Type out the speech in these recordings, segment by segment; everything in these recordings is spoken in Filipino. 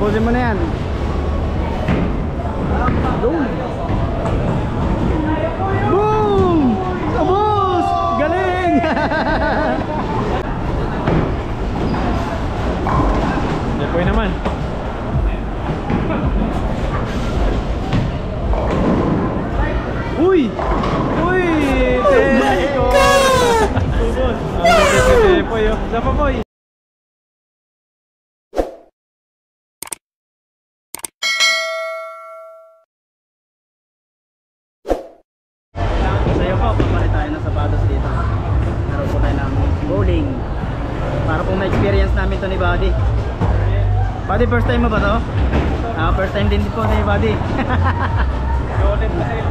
Tapusin mo na yan. Boom! Boom! Abos! Galing! Depoy naman. Uy! Uy! Teko! Subos! Depoy oh. Isa pa boy! Sa'yo po, papalit tayo ng sapatos dito. Meron po tayo ng bowling. Para po ma-experience namin to ni Buddy. Buddy, first time mo ba to? First time din po ni Buddy.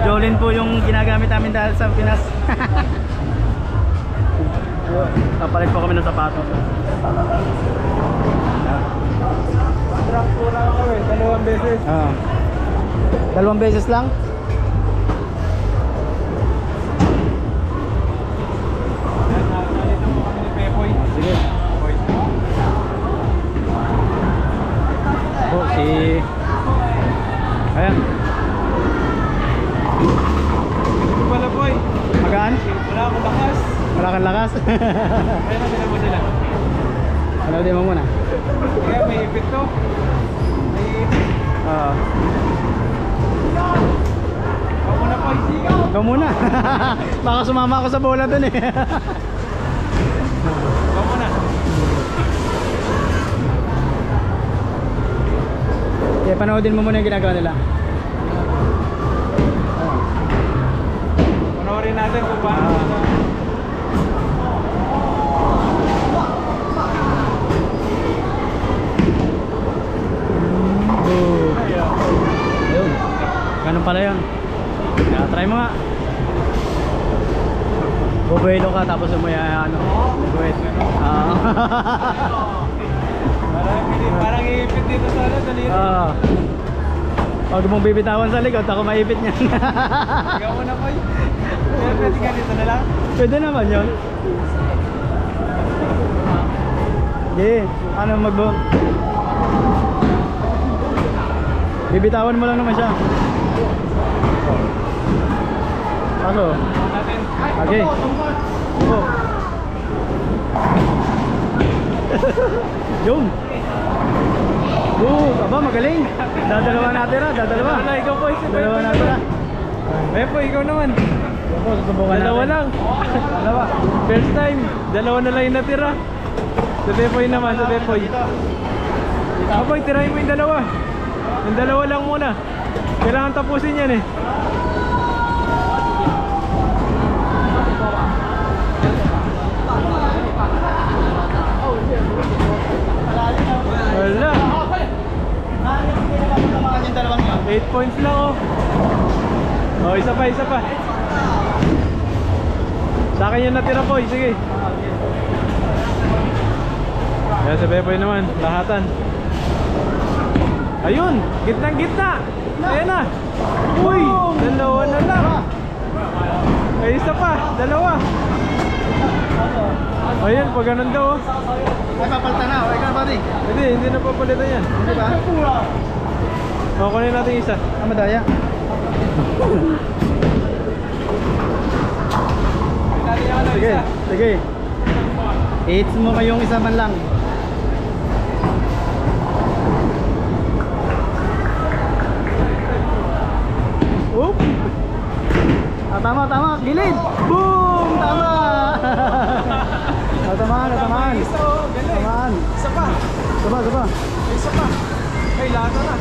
Jolin po yung ginagamit namin dahil sa Pinas. Papalit po kami ng sapatos. Drop po na ako eh, 2 beses. 2 beses lang? Nalito po kami ni Pepoy. Sige. Oh, si... Ayan. Ito pala boy. Magaan? Wala akong lakas. Wala kang lakas. Kaya natin mo sila. Ano din mo muna? Kaya may ipit to. May ipit. Ikaw muna po, isigaw. Ikaw muna. Baka sumama ako sa bola dun eh. Ikaw muna. Okay, panoodin mo muna yung ginagawa nila. Panoorin natin kung paano Ayun. Ganun pala yun. Kaya try mo nga. Bubuelo ka tapos umaya ano. Bubuet. parang iipit dito sa ano, sa lito. Pag mong bibitawan sa likod, ako maipit niyan. Ikaw muna po. Pwede ka dito na lang. Pwede naman yun. Okay, ano magbo? Bibitawan mo lang naman siya. Ano? Natin. Okay. Oh. Yung. Aba magaling. Dadalawa natin ha, dadalawa. Ikaw po, Dalawa natin ha. Pepo, ikaw naman. Ako, susubukan natin. Dalawa lang. Dalawa. First time. Dalawa na lang yung natira. Sa Pepoy naman, sa Pepoy. Aboy, tirahin mo yung dalawa. Yung dalawa lang muna. Kailangan tapusin yan eh. Wala. 8 points lang oh. Oh, isa pa, isa pa. Sa akin yung natira po, sige. Yan sa Pepoy naman, lahatan. Ayun, gitnang gitna. Ayan na. Uy, dalawa na lang. Ay, isa pa, dalawa. Ayun, pag ganun daw oh. Ay, papalta na. Okay ka, buddy? Hindi na papalitan yan. Hindi ba? O, kunin natin isa. Madaya. Sige, sige. Hits mo kayong isa man lang. Oop. Tama, tama. Gilid. Boom! Tama. Tamaan, tamaan. Tamaan. Isa pa. Isa pa, isa pa. Isa pa. Ay, lata na.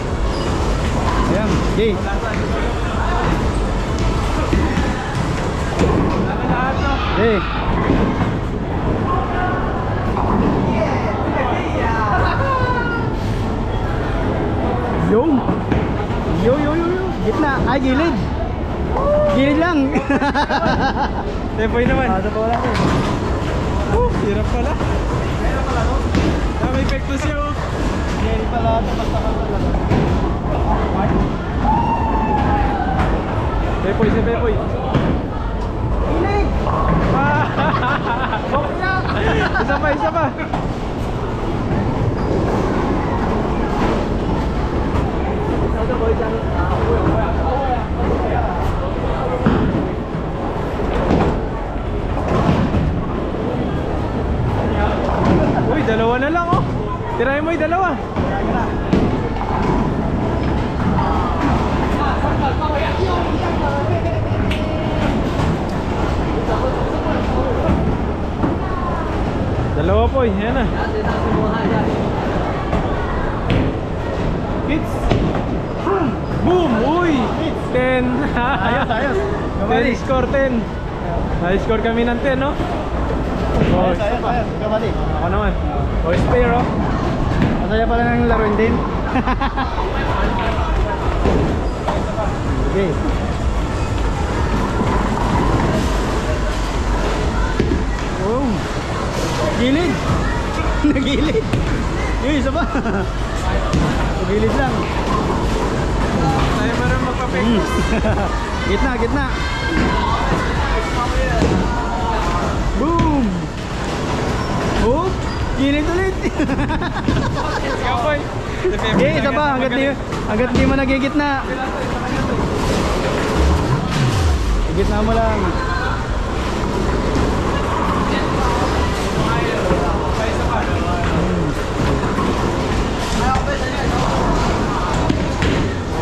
Ayan, okay. Lahat na. Okay. Yung. Yo. Gitna. Ay, gilid. Gilid lang. Tepoy naman. Ito pa wala ko. Hirap pala. May epekto siya oh. Hindi pala ito. Basta ka pala. Pepoy, si Pepoy. Gilid. Isa pa. dalawa. Dalawa po, yan na. Hits. Boom! Uy! 10. Ayos, ayos. 10 score 10. Na-score kami ng 10, no? Oh, Ayos, ayos, ayos. Kabali. ako naman. O, spare, oh. Masaya pala ng laruin din. Okay. Oh. Gilid. Nagilid. Yung isa pa. Gilid lang. Tayo pa rin magpa-fake. Gitna, gitna. Boom. Oh, gilid ulit. Kapoy. Okay, isa pa. Hanggat di mo nagigitna. Gitna mo lang.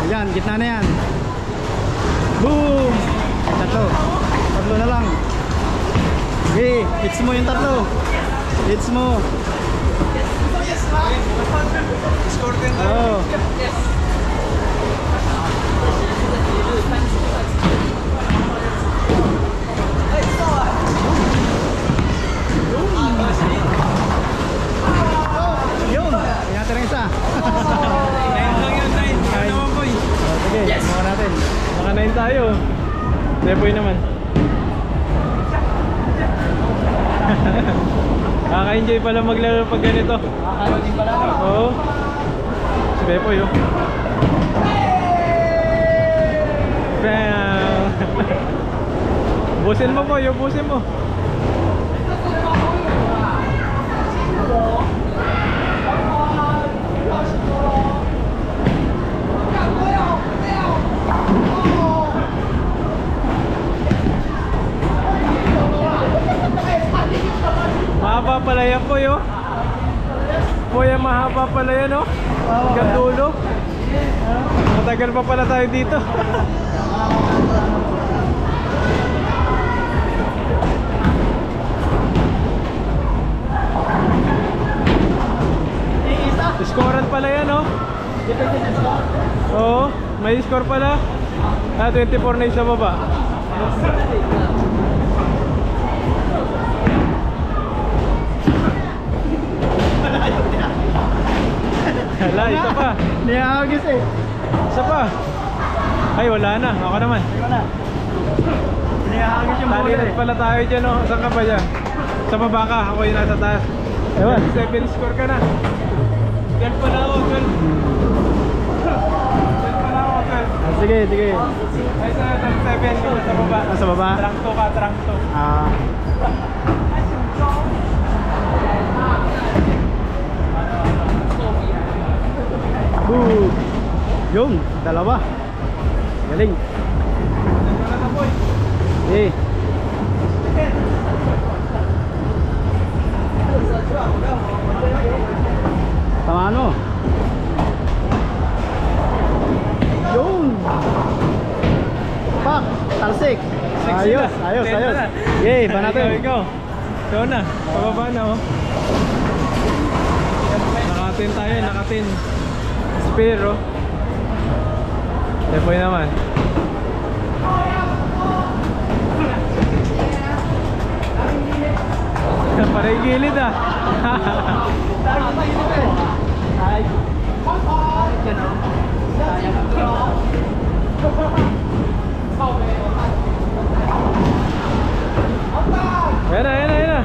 Yan, gitna na yan. Boom! Tatlo. Tatlo na lang. Okay, hits mo yung tatlo. Hits mo. Score 10 tayo. Oh. Yun, ingatan ng isa. 9 lang yun, 9. Ikaw naman, boy. Sige, mukha natin. Naka 9 tayo. Depoy naman. Kaka-enjoy pala maglaro pag ganito. Nakakalo din pala. Oo. Si Depoy, oh. Bam! Busin mo, boy. Busin mo. Mahaba pala yan po yun. Po yan, mahaba pala yan, oh. Hanggang dulo. Matagal pa pala tayo dito. Scorean pala yan, oh. Oo, may score pala. 24 na yung sa baba. Hala, isa pa. Niyahagis eh. Isa pa. Ay, wala na. Ako naman. Wala. Niyahagis yung bola Talilat eh. pala tayo dyan, oh. Saan ka ba dyan? Sa baba ka. Ako yung nasa taas. Ewan. 7 score ka na. 12 pa na ako, 12. 12 pa na ako, 12. Sige, sige. Ay, sa 7 ka sa baba. Nasa baba? Trunk 2 ka, trunk 2. Ah. Boom. Yung, dalawa. Galing. Eh. Tamaan mo. Yung. Pak, talsik. Ayos, ayos, ayos. Yay, ba natin? Ikaw. Ikaw na. Pababa na, oh. Nakatin tayo, nakatin. Spare, oh. Depoy naman. Parang gilid, ah. Ayan na, ayan na, ayan na.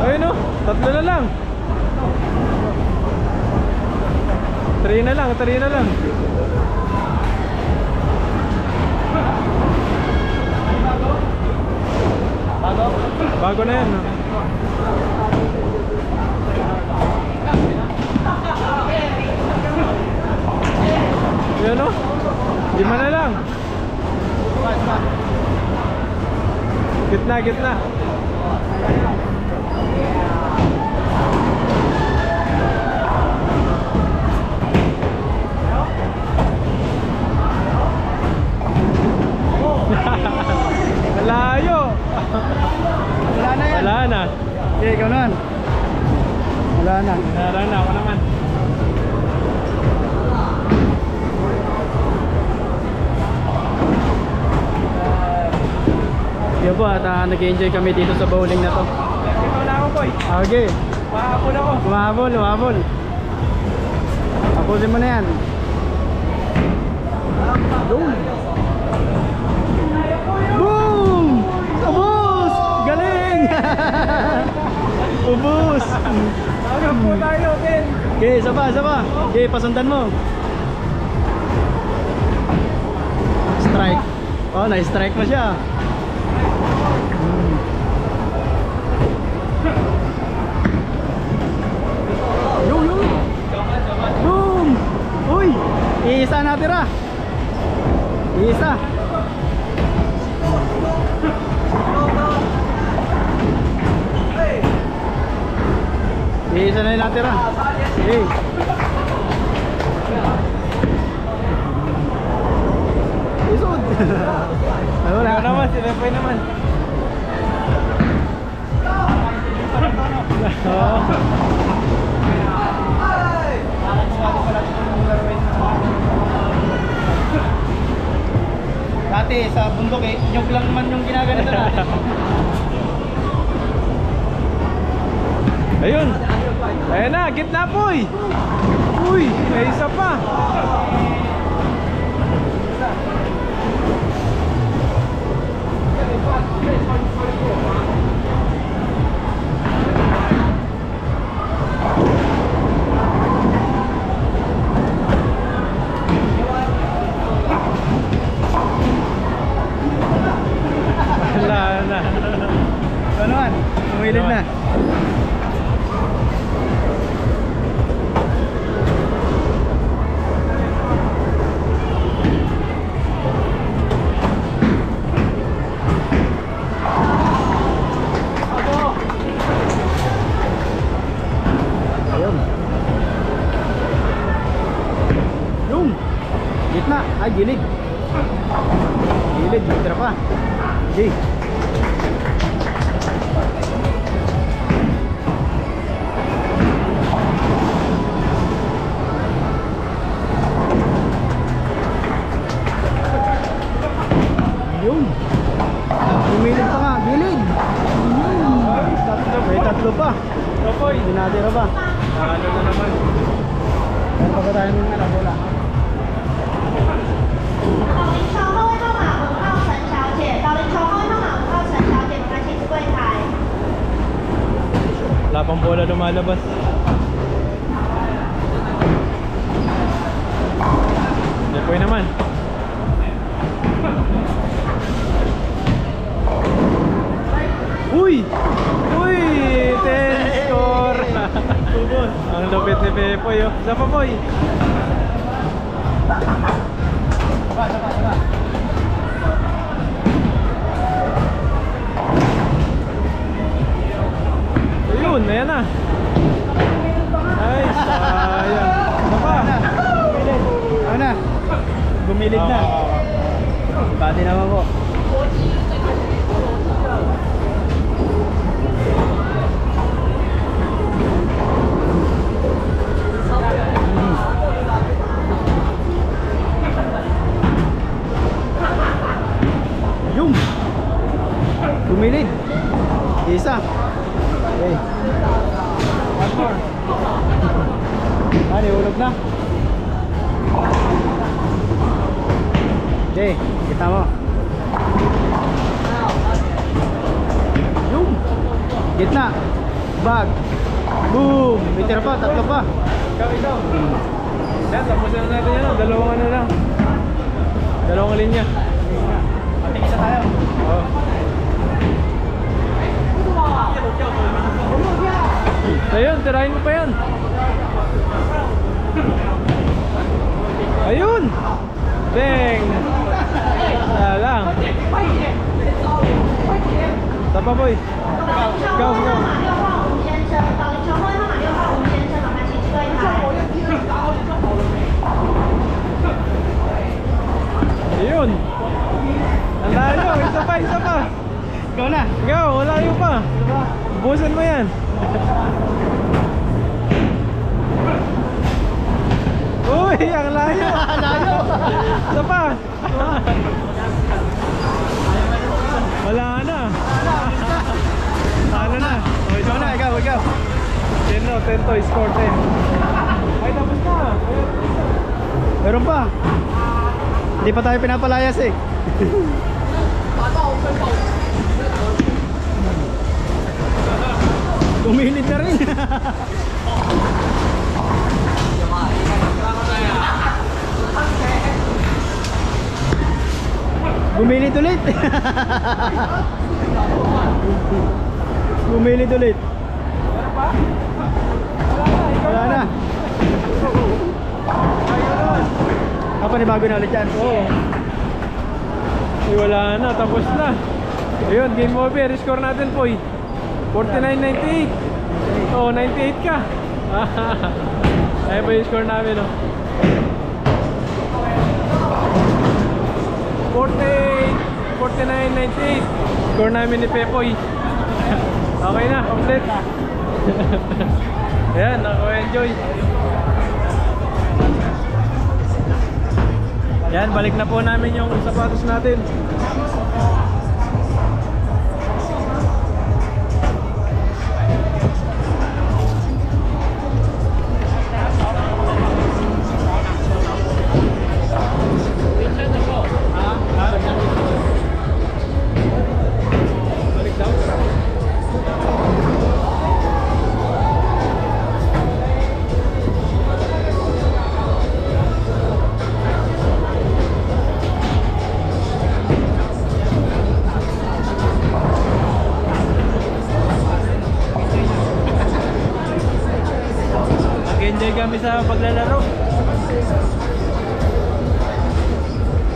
Ayun, oh. Tatlo na lang. 3 na lang, 3 na lang. Bago na yan, no? Yan, no? 5 na lang. Gitna, gitna. po at nag-enjoy kami dito sa bowling na to. Ito na ako, boy. Okay. Mahapon ako. Humahabol, humahabol. Hapusin mo na yan. Boom! Boom! Ubus! Galing! Ubus! Agad po tayo, Ken. Okay, isa pa, isa pa. Okay, pasundan mo. Strike. Oh, na-strike mo siya. Yung. Boom! Uy! Iisa natira. Iisa. Iisa na yung natira. Okay. Isod. Wala Ikaw naman, si Lepoy naman. Oo. Dati sa bundok nyug lang man yung ginaganito natin. Ayun. Ayan na, gitna po eh. Uy, may isa pa. Wala na. Ano man? Umilid na. Ayun. Yung gitna. Ay, gilid. Gilid, tira pa. Okay. Yung umilid pa nga, gilid. May tatlo pa. Lepoy. Hindi natira pa. Ano na naman. Meron pa ba tayo ng alam? Wala. 到临床后位号码5号陈小姐，到临床后位号码5号陈小姐，我们来请出柜台。 Wala pang bola lumalabas. Lepoy naman. Uy! Uy! 10 score! Ang lupit ni Pepoy oh. Isa pa, boy. Ayun, ayan na. Ay, sayang. Isa pa. Ano na? Gumilid na. Bati naman po. Yung gumilid. Isa. Okay. One more. Ano, ulog na. Okay, kita mo. Yung gitna. Bag. Boom. May tira pa, tatlo pa. Ikaw. Yan, tapusin na natin yan. Dalawang ano lang. Dalawang linya. Pating isa tayo. Oh. Ayun, tirahin mo pa yan. Ayun! Bang! Lang. Tapa, boy. Go. 号码6号吴先生，到临床后位号码6号吴先生，我们来请出柜台。 Ayun! Ang layo, isa pa. Ikaw na. Ikaw, malayo pa. Busan mo yan. Uy, ang layo. Layo. Isa pa. Wala na. Ano na? O, Ikaw na, ikaw. 10 no, 10 to, score 10. Ay, tapos na. Meron pa. Hindi pa tayo pinapalayas eh. Kumilit na rin. Gumilit ulit. Gumilit ulit. Meron pa? Wala na. Ayun. Panibago na ulit yan. Oo. Ay, wala na, tapos na. Ayun, game over. Score natin po 49-98. Oo, 98 ka. Ayun ba yung score namin, no? 49-98. Score namin ni Pepoy. Okay na, complete. Ayan, ako-enjoy. Yan, balik na po namin yung sapatos natin. Balik daw. Nag-enjoy kami sa paglalaro.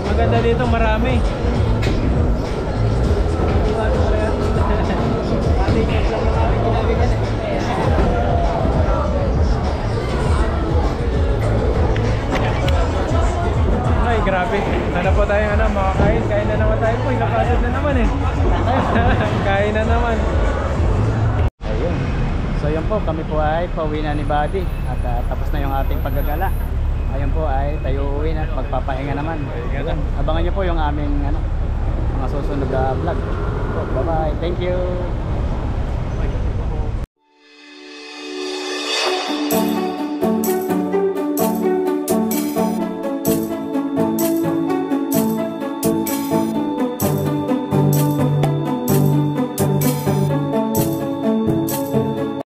Maganda dito, marami. Ay, grabe. Sana po tayo makakain. Kain na naman tayo po. Nakasad na naman eh. Kain na naman. Ayun. So yun po, kami po ay pauwi na ni Buddy. At tapos na yung ating paggagala. Ayun po ay tayo uuwi na at magpapahinga naman. Ayun. Abangan nyo po yung aming mga susunod na vlog. So, bye bye. Thank you.